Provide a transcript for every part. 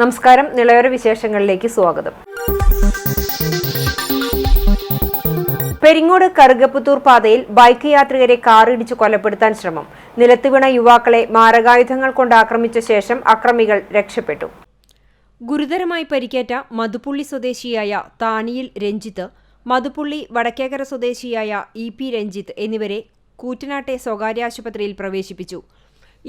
നമസ്കാരം. നിളയോര വിശേഷങ്ങളിലേക്ക് സ്വാഗതം. പെരിങ്ങോട് കറുകപ്പുത്തൂർ പാതയിൽ ബൈക്ക് യാത്രികരെ കാറിടിച്ചു കൊലപ്പെടുത്താൻ ശ്രമം. നിലത്തുവീണ യുവാക്കളെ മാരകായുധങ്ങൾ കൊണ്ട് ആക്രമിച്ച ശേഷം അക്രമികൾ രക്ഷപ്പെട്ടു. ഗുരുതരമായി പരിക്കേറ്റ മധുപ്പുള്ളി സ്വദേശിയായ താണിയിൽ രഞ്ജിത്ത്, മധുപ്പുള്ളി വടക്കേക്കര സ്വദേശിയായ EP രഞ്ജിത്ത് എന്നിവരെ കൂറ്റനാട്ടെ സ്വകാര്യ ആശുപത്രിയിൽ പ്രവേശിപ്പിച്ചു.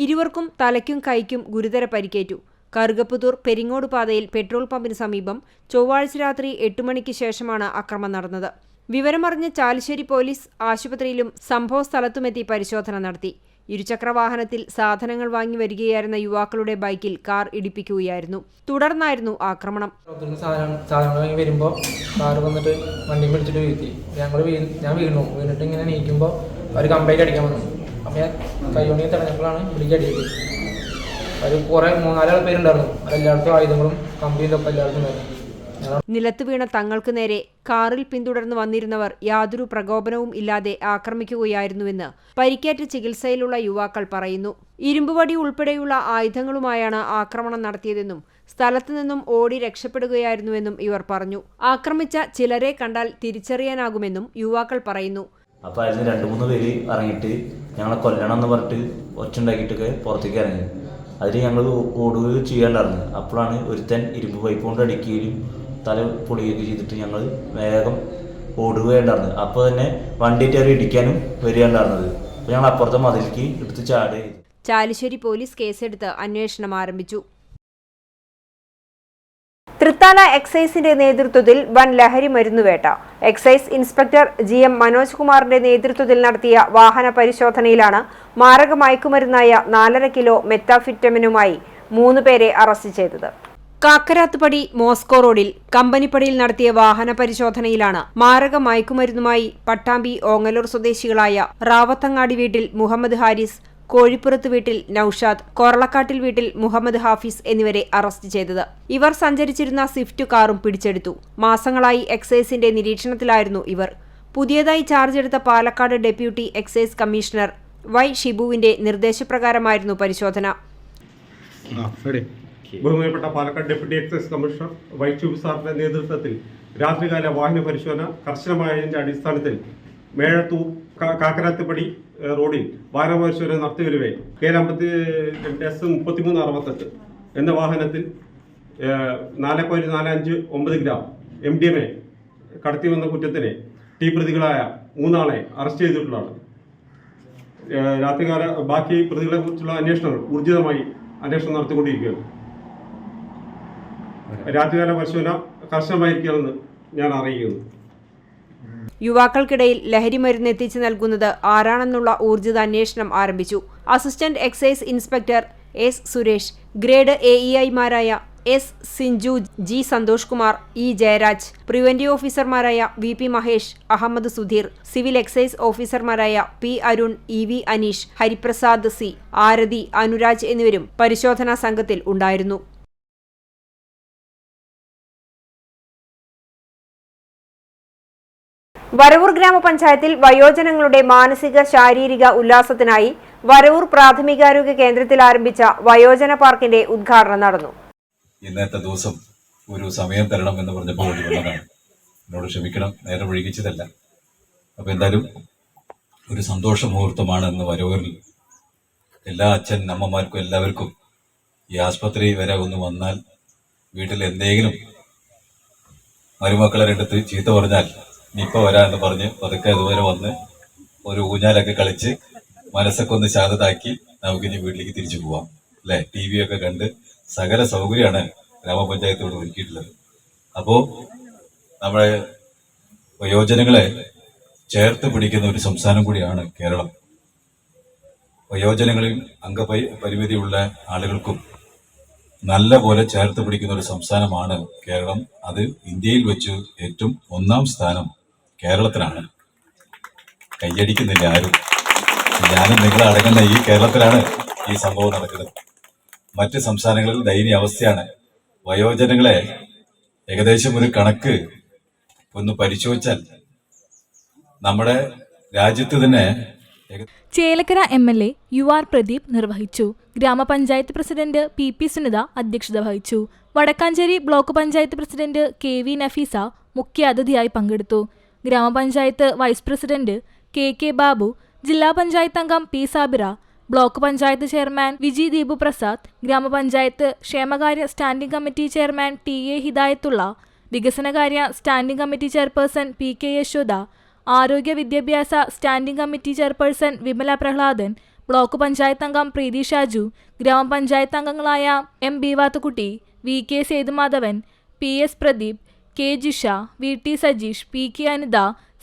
ഇരുവർക്കും തലയ്ക്കും കൈക്കും ഗുരുതര പരിക്കേറ്റു. കറുകപ്പുത്തൂർ പെരിങ്ങോട് പാതയിൽ പെട്രോൾ പമ്പിന് സമീപം ചൊവ്വാഴ്ച രാത്രി 8 മണിക്ക് ശേഷമാണ് അക്രമം നടന്നത്. വിവരമറിഞ്ഞ ചാലിശ്ശേരി പോലീസ് ആശുപത്രിയിലും സംഭവസ്ഥലത്തുമെത്തി പരിശോധന നടത്തി. ഇരുചക്രവാഹനത്തിൽ സാധനങ്ങൾ വാങ്ങി വരികയായിരുന്ന യുവാക്കളുടെ ബൈക്കിൽ കാർ ഇടിപ്പിക്കുകയായിരുന്നു. തുടർന്നായിരുന്നു ആക്രമണം. സാധനങ്ങൾ വാങ്ങി വരുമ്പോൾ കാർ വന്നിട്ട് വണ്ടി പിടിച്ചിട്ട് വീഴ്ത്തി. ഞാൻ വീണിട്ട് ഇങ്ങനെ നീക്കുമ്പോൾ അവർ കംപ്ലൈൻറ്റ് അടിക്കാൻ വന്നു. അപ്പം ഞാൻ കൈകൊണ്ടി തടഞ്ഞപ്പോഴാണ് വിളിക്ക് അടിയത്. ഒരു കുറേ 3-4 പേരുണ്ടായിരുന്നു. അതെല്ലായിടത്തും ആയുധങ്ങളും കമ്പിയിലൊക്കെ എല്ലായിടത്തും ഉണ്ടായിരുന്നു. നിലത്ത് വീണ തങ്ങൾക്ക് നേരെ കാറിൽ പിന്തുടർന്ന് വന്നിരുന്നവർ യാതൊരു പ്രകോപനവും ഇല്ലാതെ ആക്രമിക്കുകയായിരുന്നുവെന്ന് പരിക്കേറ്റ ചികിത്സയിലുള്ള യുവാക്കൾ പറയുന്നു. ഇരുമ്പുവടി ഉൾപ്പെടെയുള്ള ആയുധങ്ങളുമായാണ് ആക്രമണം നടത്തിയതെന്നും സ്ഥലത്തുനിന്നും ഓടി രക്ഷപ്പെടുകയായിരുന്നുവെന്നും ഇവർ പറഞ്ഞു. ആക്രമിച്ച ചിലരെ കണ്ടാൽ തിരിച്ചറിയാനാകുമെന്നും യുവാക്കൾ പറയുന്നു. അപ്പോൾ അതിന് 2-3 പേര് ഇറങ്ങിയിട്ട് ഞങ്ങളെ കൊല്ലണം എന്ന് പറഞ്ഞിട്ട് ഒച്ചുണ്ടാക്കിയിട്ടൊക്കെ പുറത്തേക്ക് ഇറങ്ങി. അതിൽ ഞങ്ങൾ ഓടുകയോ ചെയ്യാണ്ടായിരുന്നു. അപ്പോഴാണ് ഒരുത്തൻ ഇരുമ്പ് പൈപ്പ് കൊണ്ട് അടിക്കുകയും തല പൊളിയൊക്കെ ചെയ്തിട്ട് ഞങ്ങൾ വേഗം ഓടുകയുണ്ടായിരുന്നത്. അപ്പോൾ തന്നെ വണ്ടി കയറി ഇടിക്കാനും വരികയുണ്ടായിരുന്നത്. അപ്പോൾ ഞങ്ങൾ അപ്പുറത്തെ മതിലേക്ക് എടുത്ത് ചാടി. ചാലിശ്ശേരി പോലീസ് കേസെടുത്ത് അന്വേഷണം ആരംഭിച്ചു. തൃത്താല എക്സൈസിന്റെ നേതൃത്വത്തിൽ വൻ ലഹരി മരുന്നുവേട്ട. എക്സൈസ് ഇൻസ്പെക്ടർ GM മനോജ് കുമാറിന്റെ നേതൃത്വത്തിൽ നടത്തിയ വാഹന പരിശോധനയിലാണ് മാരക മയക്കുമരുന്നായ 4.5 കിലോ മെത്താഫിറ്റമിനുമായി 3 പേരെ അറസ്റ്റ് ചെയ്തത്. കാക്കരാത്തുപടി മോസ്കോ റോഡിൽ കമ്പനിപ്പടിയിൽ നടത്തിയ വാഹന പരിശോധനയിലാണ് മാരക മയക്കുമരുന്നുമായി പട്ടാമ്പി ഓങ്ങല്ലൂർ സ്വദേശികളായ റാവത്തങ്ങാടി വീട്ടിൽ മുഹമ്മദ് ഹാരിസ്, കോഴിപ്പുറത്ത് വീട്ടിൽ നൌഷാദ്, കൊറളക്കാട്ടിൽ വീട്ടിൽ മുഹമ്മദ് ഹാഫിസ് എന്നിവരെ അറസ്റ്റ് ചെയ്തത്. ഇവർ സഞ്ചരിച്ചിരുന്ന സ്വിഫ്റ്റ് കാറും പിടിച്ചെടുത്തു. മാസങ്ങളായി എക്സൈസിന്റെ നിരീക്ഷണത്തിലായിരുന്നു ഇവർ. പുതിയതായി ചാർജ് എടുത്ത Palakkad deputy excise commissioner Y ഷിബുവിന്റെ നിർദ്ദേശപ്രകാരമായിരുന്നു പരിശോധന. ബഹുമാനപ്പെട്ട Palakkad deputy excise commissioner Y Shibu സാറിന്റെ നേതൃത്വത്തിൽ രാത്രികാല വാഹന പരിശോധന കർശനമായതിന്റെ അടിസ്ഥാനത്തിൽ മേഴത്തൂർ കാക്കരാത്തുപടി റോഡിൽ വാഹന പരിശോധന നടത്തിവരുവേ KL-3368 എന്ന വാഹനത്തിൽ 4.459 ഗ്രാം MDMA കടത്തി വന്ന കുറ്റത്തിന് പ്രതികളായ 3 ആളെ അറസ്റ്റ് ചെയ്തിട്ടുള്ളതാണ്. രാത്രികാല ബാക്കി പ്രതികളെ കുറിച്ചുള്ള അന്വേഷണം ഊർജിതമായി നടത്തിക്കൊണ്ടിരിക്കുകയാണ്. രാത്രികാല പരിശോധന കർശനമായിരിക്കണമെന്ന് ഞാൻ അറിയിക്കുന്നു. യുവാക്കൾക്കിടയിൽ ലഹരി മരുന്ന് എത്തിച്ചു നൽകുന്നത് ആരാണെന്നുള്ള ഊർജിത അന്വേഷണം ആരംഭിച്ചു. Assistant excise inspector S Suresh, grade AEI-മാരായ S Sinchu, G Santhosh Kumar, E Jayaraj, preventive ഓഫീസർമാരായ VP Mahesh, Ahammed Sudheer, civil excise ഓഫീസർമാരായ P Arun, EV Aneesh, Hariprasad C, Arathi, Anuraj എന്നിവരും പരിശോധനാ സംഘത്തിൽ ഉണ്ടായിരുന്നു. വരവൂർ ഗ്രാമപഞ്ചായത്തിൽ വയോജനങ്ങളുടെ മാനസിക ശാരീരിക ഉല്ലാസത്തിനായി വരവൂർ പ്രാഥമികാരോഗ്യ കേന്ദ്രത്തിൽ ആരംഭിച്ച വയോജന പാർക്കിന്റെ ഉദ്ഘാടനം നടന്നു. ഇന്നത്തെ ദിവസം ഒരു സമയം തരണം എന്ന് പറഞ്ഞപ്പോൾ എന്നോട് ക്ഷമിക്കണം, നേരെ വൈകിച്ചതല്ല. അപ്പൊ എന്തായാലും ഒരു സന്തോഷ മുഹൂർത്തമാണ് ഇന്ന് വരവൂരിൽ. എല്ലാ അച്ഛൻ അമ്മമാർക്കും എല്ലാവർക്കും ഈ ആസ്പത്രി വരെ ഒന്ന് വന്നാൽ വീട്ടിൽ എന്തെങ്കിലും മരുമക്കളെ എടുത്ത് ചീത്ത പറഞ്ഞാൽ ഇനിയിപ്പോൾ വരാമെന്ന് പറഞ്ഞ് പതുക്കെ അതുവരെ വന്ന് ഒരു ഊഞ്ഞാലൊക്കെ കളിച്ച് മനസ്സൊക്കെ ഒന്ന് ശാന്തതാക്കി നമുക്ക് ഇനി വീട്ടിലേക്ക് തിരിച്ചു പോവാം, അല്ലെ? TV ഒക്കെ കണ്ട് സകല സൗകര്യമാണ് ഗ്രാമപഞ്ചായത്തോട് ഒരുക്കിയിട്ടുള്ളത്. അപ്പോൾ നമ്മുടെ വയോജനങ്ങളെ ചേർത്ത് പിടിക്കുന്ന ഒരു സംസ്ഥാനം കൂടിയാണ് കേരളം. വയോജനങ്ങളിൽ അംഗപരിമിതിയുള്ള ആളുകൾക്കും നല്ല പോലെ ചേർത്ത് പിടിക്കുന്ന ഒരു സംസ്ഥാനമാണ് കേരളം. അത് ഇന്ത്യയിൽ വെച്ച് ഏറ്റവും 1-ാം സ്ഥാനം കേരളത്തിലാണ്. കയ്യടിക്കുന്നില്ല ആരും. ഞാനും നിങ്ങളെ അടങ്ങുന്ന ഈ കേരളത്തിലാണ് ഈ സംഭവം നടക്കുന്നത്. മറ്റ് സംസ്ഥാനങ്ങളിൽ ദയനീയ അവസ്ഥയാണ്. വയോജനങ്ങളെ ഏകദേശം ഒരു കണക്ക് ഒന്ന് പരിശോധിച്ചാൽ നമ്മുടെ രാജ്യത്ത് തന്നെ ചേലക്കര MLA UR പ്രദീപ് നിർവഹിച്ചു. ഗ്രാമപഞ്ചായത്ത് പ്രസിഡന്റ് PP സുനിത അധ്യക്ഷത വഹിച്ചു. Vadakkanchery block panchayat president KV Nafeesa മുഖ്യ അതിഥിയായി പങ്കെടുത്തു. ഗ്രാമപഞ്ചായത്ത് വൈസ് പ്രസിഡന്റ് KK ബാബു, ജില്ലാ പഞ്ചായത്ത് അംഗം P സാബിറ, ബ്ലോക്ക് പഞ്ചായത്ത് ചെയർമാൻ വിജി ദീപു പ്രസാദ്, ഗ്രാമപഞ്ചായത്ത് ക്ഷേമകാര്യ standing committee chairman TA Hidayathulla, വികസനകാര്യ standing committee chairperson PK Yashoda, ആരോഗ്യ വിദ്യാഭ്യാസ standing committee chairperson Vimala Prahladan, block panchayat അംഗം പ്രീതി ഷാജു, ഗ്രാമപഞ്ചായത്ത് അംഗങ്ങളായ M Beevathukutty, VK Sethumadhavan, PS Pradeep, K Jisha, VT Sajeesh, PK Anitha,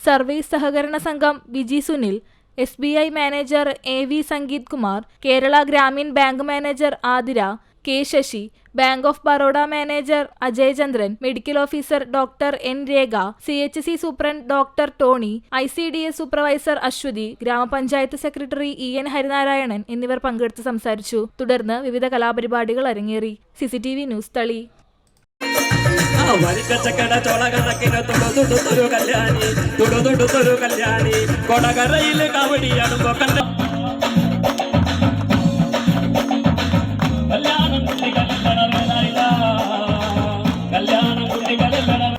service സഹകരണ സംഘം Viji Sunil, SBI manager AV Sangeeth Kumar, Kerala Grameen bank manager Athira, K Sasi, bank of Baroda manager Ajay Chandran, medical officer doctor N Rekha, CHC superintendent doctor Tony, ICDS supervisor Aswathy, ഗ്രാമപഞ്ചായത്ത് secretary EN Harinarayanan എന്നിവർ പങ്കെടുത്ത് സംസാരിച്ചു. തുടർന്ന് വിവിധ കലാപരിപാടികൾ അരങ്ങേറി. CCTV ന്യൂസ് തളി.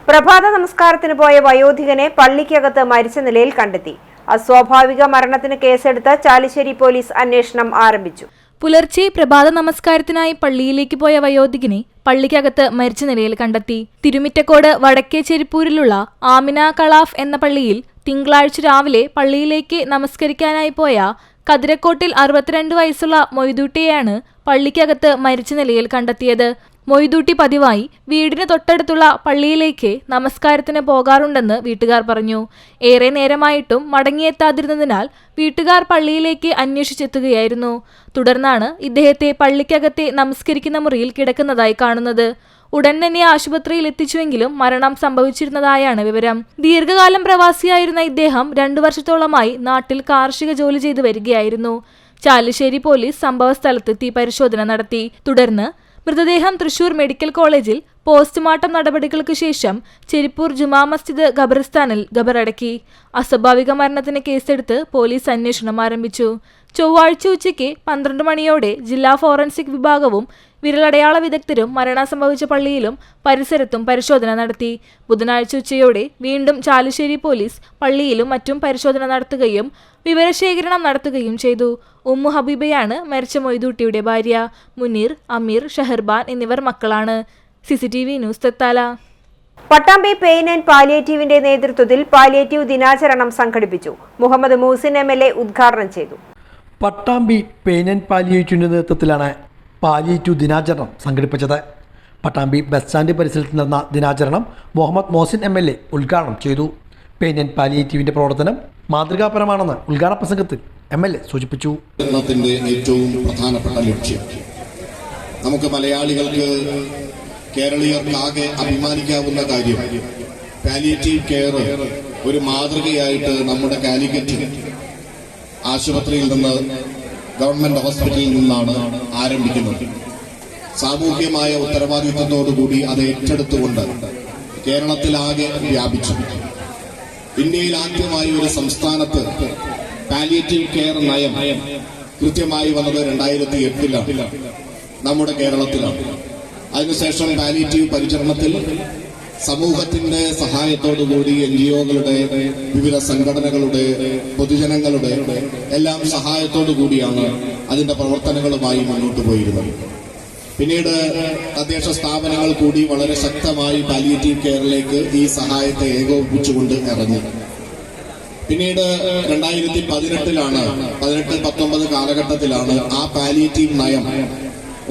പ്രഭാത നമസ്കാരത്തിന് പോയ വയോധികനെ പള്ളിക്കകത്ത് മരിച്ച നിലയിൽ കണ്ടെത്തി. അസ്വാഭാവിക മരണത്തിന് കേസെടുത്ത് ചാലിശ്ശേരി പോലീസ് അന്വേഷണം ആരംഭിച്ചു. പുലർച്ചെ പ്രഭാത നമസ്കാരത്തിനായി പള്ളിയിലേക്ക് പോയ വയോധികനെ പള്ളിക്കകത്ത് മരിച്ച നിലയിൽ കണ്ടെത്തി. തിരുമിറ്റക്കോട് വടക്കേ ചെരിപ്പൂരിലുള്ള ആമിന കളാഫ് എന്ന പള്ളിയിൽ തിങ്കളാഴ്ച രാവിലെ പള്ളിയിലേക്ക് നമസ്കരിക്കാനായി പോയ കതിരക്കോട്ടിൽ 62 വയസ്സുള്ള മൊയ്തൂട്ടിയെയാണ് പള്ളിക്കകത്ത് മരിച്ച നിലയിൽ കണ്ടെത്തിയത്. മൊയ്തൂട്ടി പതിവായി വീടിന് തൊട്ടടുത്തുള്ള പള്ളിയിലേക്ക് നമസ്കാരത്തിന് പോകാറുണ്ടെന്ന് വീട്ടുകാർ പറഞ്ഞു. ഏറെ നേരമായിട്ടും മടങ്ങിയെത്താതിരുന്നതിനാൽ വീട്ടുകാർ പള്ളിയിലേക്ക് അന്വേഷിച്ചെത്തുകയായിരുന്നു. തുടർന്നാണ് ഇദ്ദേഹത്തെ പള്ളിക്കകത്തെ നമസ്കരിക്കുന്ന മുറിയിൽ കിടക്കുന്നതായി കാണുന്നത്. ഉടൻ തന്നെ ആശുപത്രിയിൽ എത്തിച്ചുവെങ്കിലും മരണം സംഭവിച്ചിരുന്നതായാണ് വിവരം. ദീർഘകാലം പ്രവാസിയായിരുന്ന ഇദ്ദേഹം 2 വർഷത്തോളമായി നാട്ടിൽ കാർഷിക ജോലി ചെയ്തു വരികയായിരുന്നു. ചാലിശ്ശേരി പോലീസ് സംഭവസ്ഥലത്തെത്തി പരിശോധന നടത്തി. തുടർന്ന് മൃതദേഹം തൃശൂർ മെഡിക്കൽ കോളേജിൽ പോസ്റ്റ്മോർട്ടം നടപടികൾക്ക് ശേഷം ചെരിപ്പൂർ ജുമാ മസ്ജിദ് ഖബർസ്ഥാനിൽ ഖബറടക്കി. അസ്വാഭാവിക മരണത്തിന് കേസെടുത്ത് പോലീസ് അന്വേഷണം ആരംഭിച്ചു. ചൊവ്വാഴ്ച ഉച്ചയ്ക്ക് 12 മണിയോടെ ജില്ലാ ഫോറൻസിക് വിഭാഗവും വിരലടയാള വിദഗ്ധരും മരണം സംഭവിച്ച പള്ളിയിലും പരിസരത്തും പരിശോധന നടത്തി. ബുധനാഴ്ച ഉച്ചയോടെ വീണ്ടും ചാലിശ്ശേരി പോലീസ് പള്ളിയിലും മറ്റും പരിശോധന നടത്തുകയും വിവരശേഖരണം നടത്തുകയും ചെയ്തു. ഉമ്മു ഹബീബയാണ് മരിച്ച മൊയ്തൂട്ടിയുടെ ഭാര്യ. മുനീർ, അമീർ, ഷഹർബാൻ എന്നിവർ മക്കളാണ്. CCTV news Thethala. Pattambi pain and പാലിയേറ്റീവിന്റെ നേതൃത്വത്തിൽ പാലിയേറ്റീവ് ദിനാചരണം സംഘടിപ്പിച്ചു. മുഹമ്മദ് മൂസിൻ MLA ഉദ്ഘാടനം ചെയ്തു. പട്ടാമ്പി പെയിൻ ആൻഡ് പാലിയേറ്റീവിന്റെ നേതൃത്വത്തിലാണ് പാലിയേറ്റീവ് ദിനാചരണം സംഘടിപ്പിച്ചത്. പട്ടാമ്പി ബസ് സ്റ്റാൻഡ് പരിസരത്ത് നടന്ന ദിനാചരണം മുഹമ്മദ് മോസിൻ MLA ഉദ്ഘാടനം ചെയ്തു. പെയിൻ ആൻഡ് പാലിയേറ്റീവിന്റെ പ്രവർത്തനം മാതൃകാപരമാണെന്ന് ഉദ്ഘാടന പ്രസംഗത്തിൽ MLA സൂചിപ്പിച്ചു. ഏറ്റവും പ്രധാനപ്പെട്ട ലക്ഷ്യം നമുക്ക് മലയാളികൾക്ക്, കേരളീയർക്കാകെ അഭിമാനിക്കാവുന്ന കാര്യം പാലിയേറ്റീവ് കെയർ ഒരു മാതൃകയായിട്ട് നമ്മുടെ കാലിക്കറ്റ് ആശുപത്രിയിൽ നിന്ന്, ഗവൺമെന്റ് ഹോസ്പിറ്റലിൽ നിന്നാണ് ആരംഭിക്കുന്നത്. സാമൂഹ്യമായ ഉത്തരവാദിത്വത്തോടുകൂടി അത് ഏറ്റെടുത്തുകൊണ്ട് കേരളത്തിലാകെ വ്യാപിച്ചു. ഇന്ത്യയിൽ ആദ്യമായി ഒരു സംസ്ഥാനത്ത് പാലിയേറ്റീവ് കെയർ നയം കൃത്യമായി വന്നത് 2008 നമ്മുടെ കേരളത്തിലാണ്. അതിനുശേഷം പാലിയേറ്റീവ് പരിചരണത്തിൽ സമൂഹത്തിന്റെ സഹായത്തോടുകൂടി NGOകളുടെ, വിവിധ സംഘടനകളുടെ, പൊതുജനങ്ങളുടെ എല്ലാം സഹായത്തോടുകൂടിയാണ് അതിന്റെ പ്രവർത്തനങ്ങളുമായി മുന്നോട്ട് പോയിരുന്നത്. പിന്നീട് തദ്ദേശ സ്ഥാപനങ്ങൾ കൂടി വളരെ ശക്തമായി പാലിയേറ്റീവ് കെയറിലേക്ക് ഈ സഹായത്തെ ഏകോപിപ്പിച്ചുകൊണ്ട് ഇറങ്ങി. പിന്നീട് 2018 18-19 കാലഘട്ടത്തിലാണ് ആ പാലിയേറ്റീവ് നയം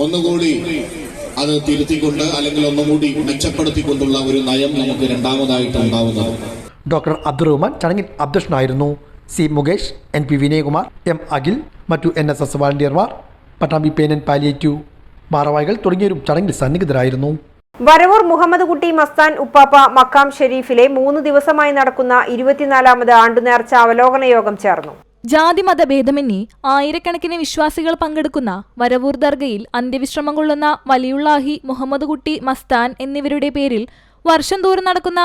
ഒന്നുകൂടി അത് തിരുത്തിക്കൊണ്ട്, അല്ലെങ്കിൽ ഒന്നുകൂടി മെച്ചപ്പെടുത്തിക്കൊണ്ടുള്ള ഒരു നയം നമുക്ക് രണ്ടാമതായിട്ട് ഉണ്ടാവുന്നത്. ഡോക്ടർ അബ്ദുറഹ്മാൻ ചടങ്ങിൽ അധ്യക്ഷനായിരുന്നു. C Mukesh, NP Vinayakumar, M Akhil, മറ്റു NSS വാളണ്ടിയർമാർ, പട്ടാമ്പി പെയിൻ ആൻഡ് പാലിയേറ്റീവ് ഭാരവാഹികൾ തുടങ്ങിയവരും ചടങ്ങിൽ സന്നിഹിതരായിരുന്നു. വരവൂർ മുഹമ്മദ് കുട്ടി മസ്താൻ ഉപ്പാപ്പ മക്കാം ഷെരീഫിലെ 3 ദിവസമായി നടക്കുന്ന 24ാമത് ആണ്ടുനേർച്ച അവലോകന യോഗം ചേർന്നു. ജാതിമത ഭേദമന്യേ ആയിരക്കണക്കിന് വിശ്വാസികൾ പങ്കെടുക്കുന്ന വരവൂർ ദർഗയിൽ അന്ത്യവിശ്രമം കൊള്ളുന്ന വലിയുള്ളാഹി, മുഹമ്മദ് കുട്ടി മസ്താൻ എന്നിവരുടെ പേരിൽ വർഷം തോറും നടക്കുന്ന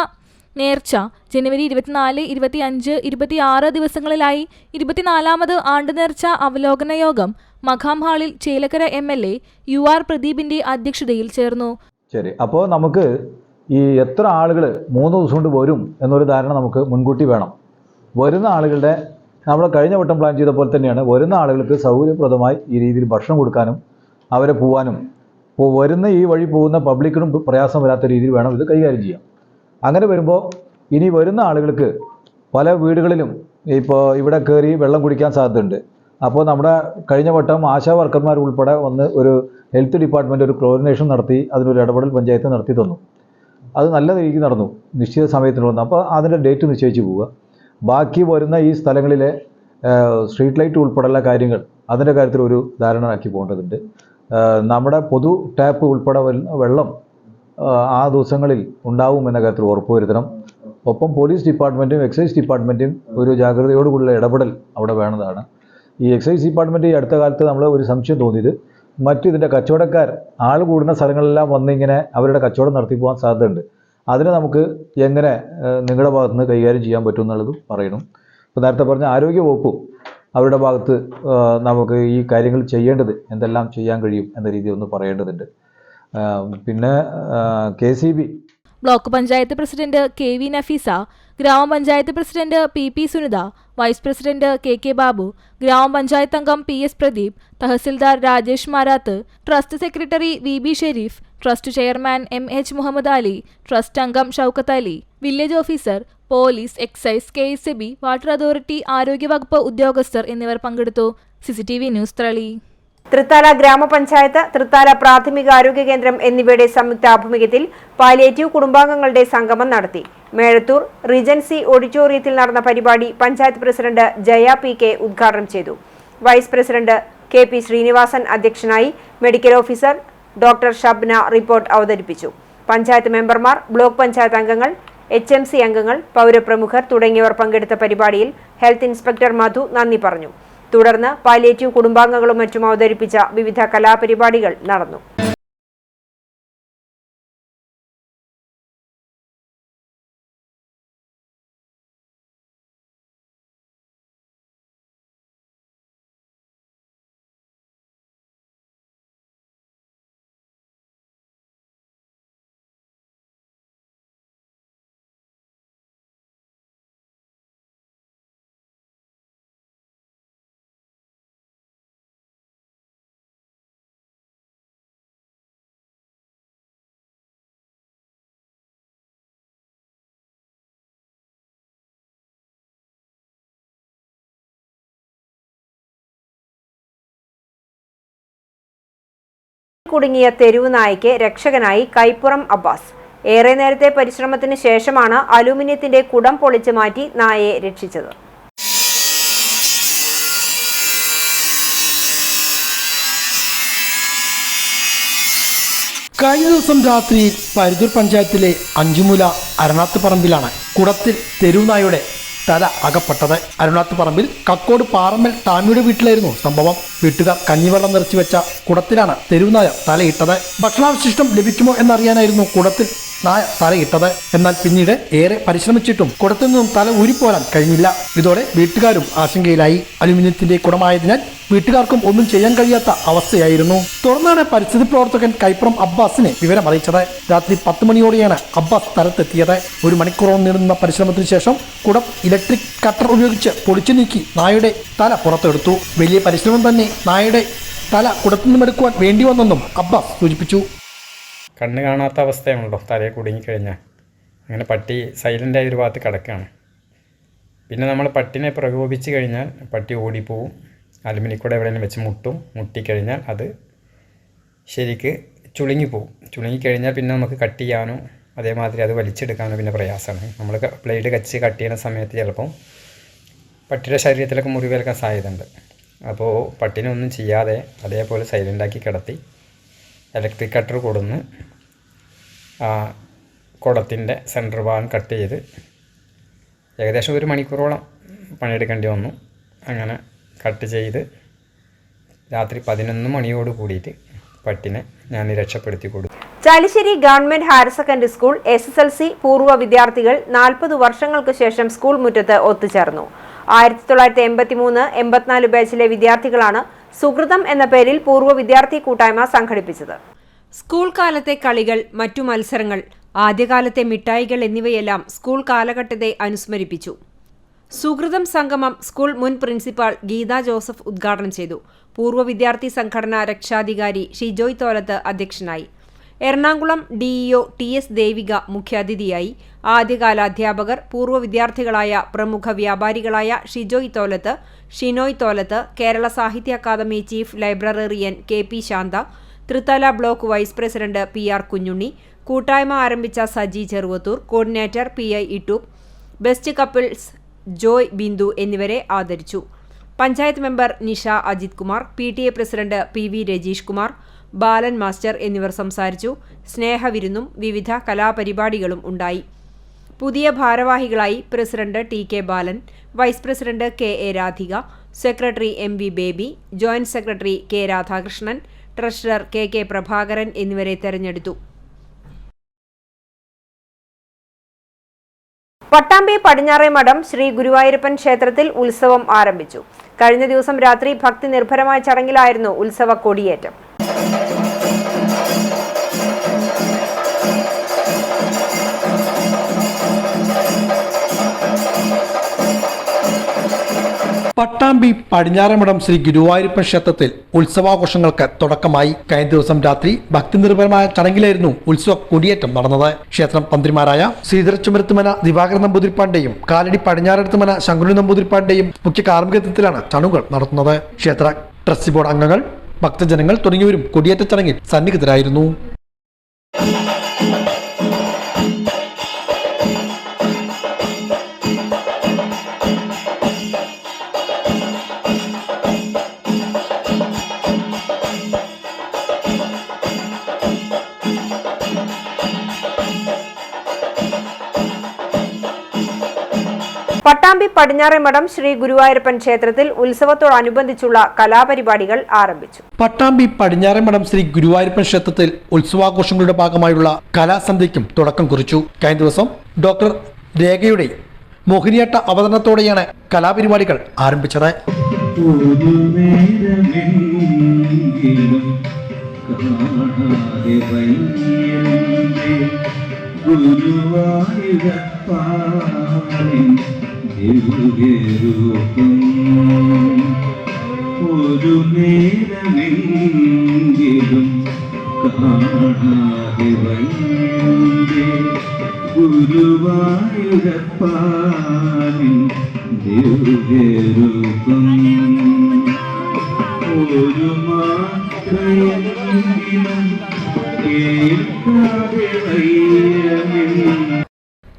നേർച്ച ജനുവരി 24, 25, 26 ദിവസങ്ങളിലായി 24ാമത് ആണ്ട് നേർച്ച അവലോകന യോഗം മഖാം ഹാളിൽ ചേലക്കര MLA UR പ്രദീപിന്റെ അധ്യക്ഷതയിൽ ചേർന്നു. ശരി, അപ്പോൾ നമുക്ക് ഈ എത്ര ആളുകൾ 3 ദിവസം കൊണ്ട് വരും എന്നൊരു ധാരണ നമുക്ക് മുൻകൂട്ടി വേണം. വരുന്ന ആളുകളുടെ നമ്മൾ കഴിഞ്ഞ വട്ടം പ്ലാൻ ചെയ്ത പോലെ തന്നെയാണ് വരുന്ന ആളുകൾക്ക് സൗകര്യപ്രദമായി ഈ രീതിയിൽ ഭക്ഷണം കൊടുക്കാനും അവരെ പോകാനും വരുന്ന ഈ വഴി പോകുന്ന പബ്ലിക്കിനും പ്രയാസം വരാത്ത രീതിയിൽ വേണം ഇത് കൈകാര്യം ചെയ്യാം. അങ്ങനെ വരുമ്പോൾ ഇനി വരുന്ന ആളുകൾക്ക് പല വീടുകളിലും ഇപ്പോൾ ഇവിടെ കയറി വെള്ളം കുടിക്കാൻ സാധ്യതയുണ്ട്. അപ്പോൾ നമ്മുടെ കഴിഞ്ഞ വട്ടം ആശാ വർക്കർമാർ ഉൾപ്പെടെ വന്ന് ഒരു ഹെൽത്ത് ഡിപ്പാർട്ട്മെൻറ്റ് ഒരു കോർഡിനേഷൻ നടത്തി അതിനൊരു ഇടപെടൽ പഞ്ചായത്ത് നടത്തി തന്നു. അത് നല്ല രീതിക്ക് നടന്നു, നിശ്ചിത സമയത്തിന് വന്നു. അപ്പോൾ അതിൻ്റെ ഡേറ്റ് നിശ്ചയിച്ച് പോവുക. ബാക്കി വരുന്ന ഈ സ്ഥലങ്ങളിലെ സ്ട്രീറ്റ് ലൈറ്റ് ഉൾപ്പെടെയുള്ള കാര്യങ്ങൾ അതിൻ്റെ കാര്യത്തിൽ ഒരു ധാരണയാക്കി പോകേണ്ടതുണ്ട്. നമ്മുടെ പൊതു ടാപ്പ് ഉൾപ്പെടെ വെള്ളം ആ ദിവസങ്ങളിൽ ഉണ്ടാവുമെന്ന കാര്യത്തിൽ ഉറപ്പുവരുത്തണം. ഒപ്പം പോലീസ് ഡിപ്പാർട്ട്മെൻറ്റും എക്സൈസ് ഡിപ്പാർട്ട്മെൻറ്റും ഒരു ജാഗ്രതയോടുകൂടിയുള്ള ഇടപെടൽ അവിടെ വേണ്ടതാണ്. ഈ എക്സൈസ് ഡിപ്പാർട്ട്മെൻറ്റ് ഈ അടുത്ത കാലത്ത് നമ്മൾ ഒരു സംശയം തോന്നിയത് ഇതിൻ്റെ കച്ചവടക്കാർ ആൾ കൂടുന്ന സ്ഥലങ്ങളെല്ലാം വന്നിങ്ങനെ അവരുടെ കച്ചവടം നടത്തി പോകാൻ സാധ്യതയുണ്ട്. അതിനെ നമുക്ക് എങ്ങനെ നിങ്ങളുടെ ഭാഗത്ത് നിന്ന് കൈകാര്യം ചെയ്യാൻ പറ്റും എന്നുള്ളതും പറയണം. ഇപ്പോൾ നേരത്തെ പറഞ്ഞ ആരോഗ്യ വകുപ്പും അവരുടെ ഭാഗത്ത് നമുക്ക് ഈ കാര്യങ്ങൾ ചെയ്യേണ്ടത് എന്തെല്ലാം ചെയ്യാൻ കഴിയും എന്ന രീതിയിൽ ഒന്ന് പറയേണ്ടതുണ്ട്. പിന്നെ KCB block panchayat president KV Nafeesa, ഗ്രാമപഞ്ചായത്ത് president PP Sunitha, vice president KK Babu, ഗ്രാമപഞ്ചായത്ത് അംഗം PS Pradeep, tahsildar Rajesh Marath, trust secretary VB Shereef, trust chairman MH Muhammad Ali, trust അംഗം Shoukath Ali, village officer, police, excise, KSB, water authority, ആരോഗ്യവകുപ്പ് ഉദ്യോഗസ്ഥർ എന്നിവർ പങ്കെടുത്തു. CCTV ന്യൂസ് തളി. തൃത്താല ഗ്രാമപഞ്ചായത്ത്, തൃത്താല പ്രാഥമിക ആരോഗ്യ കേന്ദ്രം എന്നിവയുടെ സംയുക്ത ആഭിമുഖ്യത്തിൽ പാലിയേറ്റീവ് കുടുംബാംഗങ്ങളുടെ സംഗമം നടത്തി. മേഴത്തൂർ റീജൻസി ഓഡിറ്റോറിയത്തിൽ നടന്ന പരിപാടി പഞ്ചായത്ത് പ്രസിഡന്റ് ജയ PK ഉദ്ഘാടനം ചെയ്തു. വൈസ് പ്രസിഡന്റ് KP ശ്രീനിവാസൻ അധ്യക്ഷനായി. Medical officer doctor Shabna report അവതരിപ്പിച്ചു. പഞ്ചായത്ത് മെമ്പർമാർ, ബ്ലോക്ക് പഞ്ചായത്ത് അംഗങ്ങൾ, HMC അംഗങ്ങൾ, പൗരപ്രമുഖർ തുടങ്ങിയവർ പങ്കെടുത്ത പരിപാടിയിൽ ഹെൽത്ത് ഇൻസ്പെക്ടർ മധു നന്ദി പറഞ്ഞു. തുടർന്ന് പാലിയേറ്റീവ് കുടുംബാംഗങ്ങളും മറ്റും അവതരിപ്പിച്ച വിവിധ കലാപരിപാടികൾ നടന്നു. കുടുങ്ങിയ തെരുവ് നായയ്ക്ക് രക്ഷകനായി കൈപ്പുറം അബ്ബാസ്. ഏറെ നേരത്തെ പരിശ്രമത്തിന് ശേഷമാണ് അലൂമിനിയത്തിന്റെ കുടം പൊളിച്ചു മാറ്റി നായയെ രക്ഷിച്ചത്. കഴിഞ്ഞ ദിവസം രാത്രി പരുതൂർ പഞ്ചായത്തിലെ അഞ്ചുമുല അരണാത്ത് പറമ്പിലാണ് കുടത്തിൽ തെരുവുനായയുടെ തല അകപ്പെട്ടത്. അരുണാത്ത് പറമ്പിൽ കക്കോട് പാറമ്മൽ ടാമിയുടെ വീട്ടിലായിരുന്നു സംഭവം. വീട്ടുകാർ കഞ്ഞിവെള്ളം നിറച്ചു വെച്ച കുടത്തിലാണ് തെരുവുനായ തലയിട്ടത്. ഭക്ഷണാവശിഷ്ടം ലഭിക്കുമോ എന്നറിയാനായിരുന്നു കുടത്തിൽ നായ തലയിട്ടത്. എന്നാൽ പിന്നീട് ഏറെ പരിശ്രമിച്ചിട്ടും കുടത്തിൽ നിന്നും തല ഊരിപ്പോരാൻ കഴിഞ്ഞില്ല. ഇതോടെ വീട്ടുകാരും ആശങ്കയിലായി. അലുമിനിയത്തിന്റെ കുടമായതിനാൽ വീട്ടുകാർക്കും ഒന്നും ചെയ്യാൻ കഴിയാത്ത അവസ്ഥയായിരുന്നു. തുടർന്നാണ് പരിസ്ഥിതി പ്രവർത്തകൻ കൈപ്പുറം അബ്ബാസിനെ വിവരം അറിയിച്ചത്. രാത്രി 10 മണിയോടെയാണ് അബ്ബാസ് സ്ഥലത്തെത്തിയത്. 1 മണിക്കൂറോളം നീളുന്ന പരിശ്രമത്തിന് ശേഷം കുടം ഇലക്ട്രിക് കട്ടർ ഉപയോഗിച്ച് പൊളിച്ചു നീക്കി നായയുടെ തല പുറത്തെടുത്തു. വലിയ പരിശ്രമം തന്നെ നായയുടെ തല കുടത്തു നിന്നും എടുക്കുവാൻ വേണ്ടി വന്നെന്നും അബ്ബാസ് സൂചിപ്പിച്ചു. കണ്ണ് കാണാത്ത അവസ്ഥയാണല്ലോ തലയെ കുടുങ്ങിക്കഴിഞ്ഞാൽ. അങ്ങനെ പട്ടി സൈലൻ്റായ ഒരു ഭാഗത്ത് കിടക്കുകയാണ്. പിന്നെ നമ്മൾ പട്ടിനെ പ്രകോപിച്ച് കഴിഞ്ഞാൽ പട്ടി ഓടിപ്പോവും. അലുമിനിക്കൂടെ എവിടെയെങ്കിലും വെച്ച് മുട്ടിക്കഴിഞ്ഞാൽ അത് ശരിക്ക് ചുളുങ്ങിപ്പോവും. ചുളുങ്ങിക്കഴിഞ്ഞാൽ പിന്നെ നമുക്ക് കട്ട് ചെയ്യാനോ അതേമാതിരി അത് വലിച്ചെടുക്കാനോ പിന്നെ പ്രയാസമാണ്. നമ്മൾ ബ്ലേഡ് കട്ട് ചെയ്യുന്ന സമയത്ത് ചിലപ്പം പട്ടിയുടെ ശരീരത്തിലൊക്കെ മുറിവേൽക്കാൻ സാധ്യതയുണ്ട്. അപ്പോൾ പട്ടിനെ ഒന്നും ചെയ്യാതെ അതേപോലെ സൈലൻ്റാക്കി കിടത്തി ഇലക്ട്രിക് കട്ടർ കൊടുന്ന് ആ കുടത്തിൻ്റെ സെൻറ്റർ ഭാഗം കട്ട് ചെയ്ത് ഏകദേശം 1 മണിക്കൂറോളം പണിയെടുക്കേണ്ടി വന്നു. അങ്ങനെ കട്ട് ചെയ്ത് രാത്രി 11 മണിയോട് കൂടിയിട്ട് പട്ടിനെ ഞാൻ രക്ഷപ്പെടുത്തി കൊടുത്തു. Chalissery government higher secondary school SSLC പൂർവ്വ വിദ്യാർത്ഥികൾ 40 വർഷങ്ങൾക്ക് ശേഷം സ്കൂൾ മുറ്റത്ത് ഒത്തുചേർന്നു. 1983-84 ബാച്ചിലെ വിദ്യാർത്ഥികളാണ് സുഹൃതം എന്ന പേരിൽ പൂർവ്വ വിദ്യാർത്ഥി കൂട്ടായ്മ സംഘടിപ്പിച്ചത്. സ്കൂൾ കാലത്തെ കളികൾ, മറ്റു മത്സരങ്ങൾ, ആദ്യകാലത്തെ മിഠായികൾ എന്നിവയെല്ലാം സ്കൂൾ കാലഘട്ടത്തെ അനുസ്മരിപ്പിച്ചു. സുഹൃതം സംഗമം സ്കൂൾ മുൻ പ്രിൻസിപ്പാൾ ഗീത ജോസഫ് ഉദ്ഘാടനം ചെയ്തു. പൂർവ്വ വിദ്യാർത്ഥി സംഘടനാ രക്ഷാധികാരി ഷിജോയ് തോലത്ത് അധ്യക്ഷനായി. എറണാകുളം DEO TS ദേവിക മുഖ്യാതിഥിയായി. ആദ്യകാല അധ്യാപകർ പൂർവ്വ വിദ്യാർത്ഥികളായ പ്രമുഖ വ്യാപാരികളായ Shijoy തോലത്ത്, Shinoy Tholath, Kerala Sahithya Akademi chief librarian KP Shantha, Thrithala block vice president PR Kunhunni, കൂട്ടായ്മ ആരംഭിച്ച Saji Cheruvathur, coordinator PI Ittoop, best couples Joy Bindu എന്നിവരെ ആദരിച്ചു. Panchayat member Nisha Ajith Kumar, PTA president PV Rajeesh Kumar, Balan master എന്നിവർ സംസാരിച്ചു. സ്നേഹവിരുന്നും വിവിധ കലാപരിപാടികളും ഉണ്ടായി. പുതിയ ഭാരവാഹികളായി president TK Balan, vice president KA Radhika, secretary MV Baby, joint secretary K Radhakrishnan, treasurer KK Prabhakaran എന്നിവരെ തെരഞ്ഞെടുത്തു. പട്ടാമ്പി പടിഞ്ഞാറേമഠം ശ്രീ ഗുരുവായൂരപ്പൻ ക്ഷേത്രത്തിൽ ഉത്സവം ആരംഭിച്ചു. കഴിഞ്ഞ ദിവസം രാത്രി ഭക്തി നിർഭരമായ ചടങ്ങിലായിരുന്നു ഉത്സവ കൊടിയേറ്റം. പട്ടാമ്പി പടിഞ്ഞാറേമഠം ശ്രീ ഗുരുവായൂരപ്പൻ ക്ഷേത്രത്തിൽ ഉത്സവാഘോഷങ്ങൾക്ക് തുടക്കമായി. കഴിഞ്ഞ ദിവസം രാത്രി ഭക്തി നിർഭരമായ ചടങ്ങിലായിരുന്നു ഉത്സവ കൊടിയേറ്റം നടന്നത്. ക്ഷേത്രം തന്ത്രിമാരായ ശ്രീധര ചുമരത്തുമന ദിവാകരൻ നമ്പൂതിരിപ്പാടിന്റെയും കാലടി പടിഞ്ഞാറെടുത്തുമന ശങ്കുലി നമ്പൂതിരിപ്പാടിന്റെയും മുഖ്യ കാർമ്മികത്വത്തിലാണ് ചടങ്ങുകൾ നടത്തുന്നത്. ക്ഷേത്ര ട്രസ്റ്റി ബോർഡ് അംഗങ്ങൾ, ഭക്തജനങ്ങൾ തുടങ്ങിയവരും കൊടിയേറ്റ ചടങ്ങിൽ സന്നിഹിതരായിരുന്നു. പട്ടാമ്പി പടിഞ്ഞാറേമഠം ശ്രീ ഗുരുവായൂരപ്പൻ ക്ഷേത്രത്തിൽ ഉത്സവത്തോടനുബന്ധിച്ചുള്ള കലാപരിപാടികൾ ആരംഭിച്ചു. പട്ടാമ്പി പടിഞ്ഞാറേമഠം ശ്രീ ഗുരുവായൂരപ്പൻ ക്ഷേത്രത്തിൽ ഉത്സവാഘോഷങ്ങളുടെ ഭാഗമായുള്ള കലാസന്ധ്യയ്ക്കും തുടക്കം കുറിച്ചു. കഴിഞ്ഞ ദിവസം ഡോക്ടർ രേഖയുടെ മോഹിനിയാട്ട അവതരണത്തോടെയാണ് കലാപരിപാടികൾ ആരംഭിച്ചത്. ഒരു നേരമെങ്കിലും കാണാതെ വൈകുന്നേ ഗുരുവായൂരപ്പാനിൻ ദിവ്യരൂപം ഒരു മാത്രയെങ്കിലും കേൾക്കാതെ വയ്യ.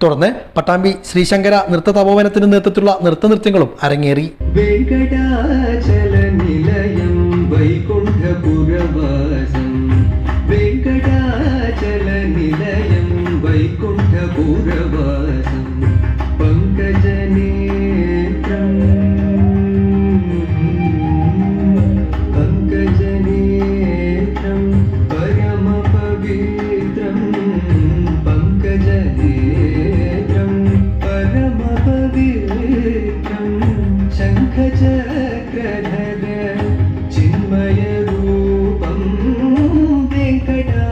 തുടർന്ന് പട്ടാമ്പി ശ്രീശങ്കര നൃത്ത തപോവനത്തിന് നേതൃത്വത്തിലുള്ള നൃത്തനൃത്യങ്ങളും അരങ്ങേറി. വെങ്കടാചലനിലയം വൈകുണ്ഠപുരവാസം വെങ്കടാചലനിലയം വൈകുണ്ഠപുരവാസം പങ്കജനേത്രം പങ്കജനേത്രം പരമപവിത്രം പങ്കജനേത്രം പരമപവിത്രം ശംഖചക്രധര ചിന്മയരൂപം വെങ്കടാ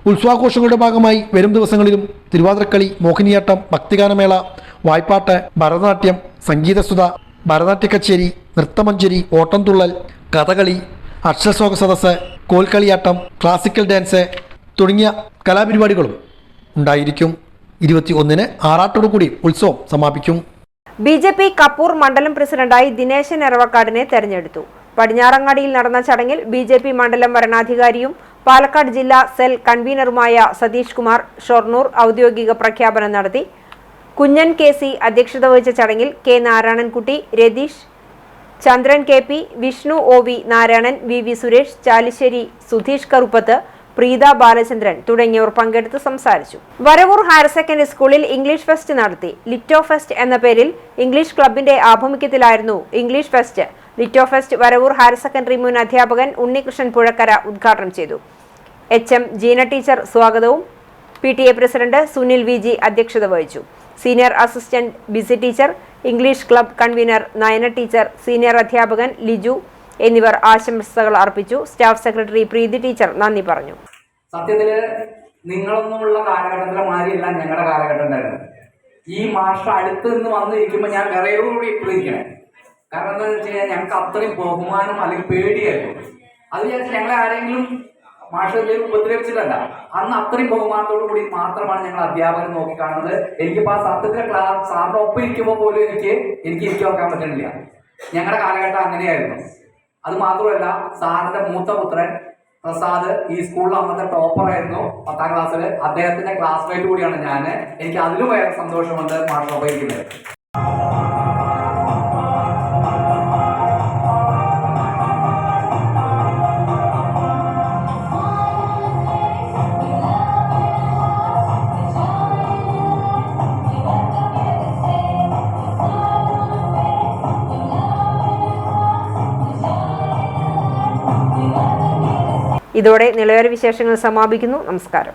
ഉത്സവാഘോഷങ്ങളുടെ ഭാഗമായി വരും ദിവസങ്ങളിലും തിരുവാതിരക്കളി, മോഹിനിയാട്ടം, ഭക്തിഗാനമേള, വായ്പാട്ട്, ഭരതനാട്യം, സംഗീതസുധ, ഭരതനാട്യ കച്ചേരി, നൃത്തമഞ്ജരി, ഓട്ടംതുള്ളൽ, കഥകളി, അക്ഷരശ്ലോക സദസ്സ്, കോൽക്കളിയാട്ടം, ക്ലാസിക്കൽ ഡാൻസ് തുടങ്ങിയ കലാപരിപാടികളും ഉണ്ടായിരിക്കും. 21-ന് ആറാട്ടോടുകൂടി ഉത്സവം സമാപിക്കും. BJP കപ്പൂർ മണ്ഡലം പ്രസിഡന്റായി ദിനേശൻ എറവക്കാടിനെ തെരഞ്ഞെടുത്തു. പടിഞ്ഞാറങ്ങാടിയിൽ നടന്ന ചടങ്ങിൽ BJP മണ്ഡലം വരണാധികാരിയും പാലക്കാട് ജില്ലാ സെൽ കൺവീനറുമായ സതീഷ് കുമാർ ഷൊർണൂർ ഔദ്യോഗിക പ്രഖ്യാപനം നടത്തി. കുഞ്ഞൻ KC അധ്യക്ഷത വഹിച്ച ചടങ്ങിൽ K നാരായണൻകുട്ടി, രതീഷ്, ചന്ദ്രൻ KP, Vishnu OV Narayanan, VV Suresh, Chalissery Sudheesh കറുപ്പത്ത്, Preetha Balachandran തുടങ്ങിയവർ പങ്കെടുത്ത് സംസാരിച്ചു. വരവൂർ ഹയർ സെക്കൻഡറി സ്കൂളിൽ ഇംഗ്ലീഷ് ഫെസ്റ്റ് നടത്തി. ലിറ്റോ ഫെസ്റ്റ് എന്ന പേരിൽ ഇംഗ്ലീഷ് ക്ലബിന്റെ ആഭിമുഖ്യത്തിലായിരുന്നു English fest. Lito fest Varavoor higher secondary മുൻ അധ്യാപകൻ ഉണ്ണികൃഷ്ണൻ പുഴക്കര ഉദ്ഘാടനം ചെയ്തു. HM ജീന ടീച്ചർ സ്വാഗതവും PTA പ്രസിഡന്റ് സുനിൽ VG അധ്യക്ഷത വഹിച്ചു. Senior assistant Bisi teacher, English club convener Nayana teacher, senior അധ്യാപകൻ ലിജു എന്നിവർ ആശംസകൾ അർപ്പിച്ചു. സ്റ്റാഫ് സെക്രട്ടറി പ്രീതി ടീച്ചർ നന്ദി പറഞ്ഞു. സത്യത്തില് നിങ്ങളൊന്നുമുള്ള കാലഘട്ടത്തിലെ മാതിരിയല്ല ഞങ്ങളുടെ കാലഘട്ടം ഉണ്ടായിരുന്നത്. ഈ മാഷ് അടുത്ത് നിന്ന് വന്നിരിക്കുമ്പോൾ ഞാൻ വിറയോടുകൂടി ഇപ്പോഴും ഇരിക്കണേ. കാരണം എന്താണെന്ന് വെച്ച് കഴിഞ്ഞാൽ ഞങ്ങൾക്ക് അത്രയും ബഹുമാനം അല്ലെങ്കിൽ പേടിയായിരുന്നു. അത് വിചാരിച്ച് ഞങ്ങളെ ആരെങ്കിലും മാഷ് ഉപദ്രവിച്ചിട്ടല്ല, അന്ന് അത്രയും ബഹുമാനത്തോടു കൂടി മാത്രമാണ് ഞങ്ങൾ അധ്യാപകരെ നോക്കിക്കാണുന്നത്. എനിക്കിപ്പോൾ ആ സത്യത്തിലെ ക്ലാസ് സാറിന്റെ ഒപ്പം ഇരിക്കുമ്പോൾ പോലും എനിക്ക് ഇരിക്കാൻ നോക്കാൻ പറ്റുന്നില്ല. ഞങ്ങളുടെ കാലഘട്ടം അങ്ങനെയായിരുന്നു. അത് മാത്രമല്ല, സാറിന്റെ മൂത്ത പുത്രൻ പ്രസാദ് ഈ സ്കൂളിൽ അന്നത്തെ ടോപ്പറായിരുന്നു 10ാം ക്ലാസ്സിൽ. അദ്ദേഹത്തിന്റെ ക്ലാസ്മേറ്റ് കൂടിയാണ് ഞാൻ. എനിക്ക് അതിലും വേറെ സന്തോഷമുണ്ട് മാഷൊപ്പം ഇരിക്കുന്നത്. ഇതോടെ നിളയോര വിശേഷങ്ങൾ സമാപിക്കുന്നു. നമസ്കാരം.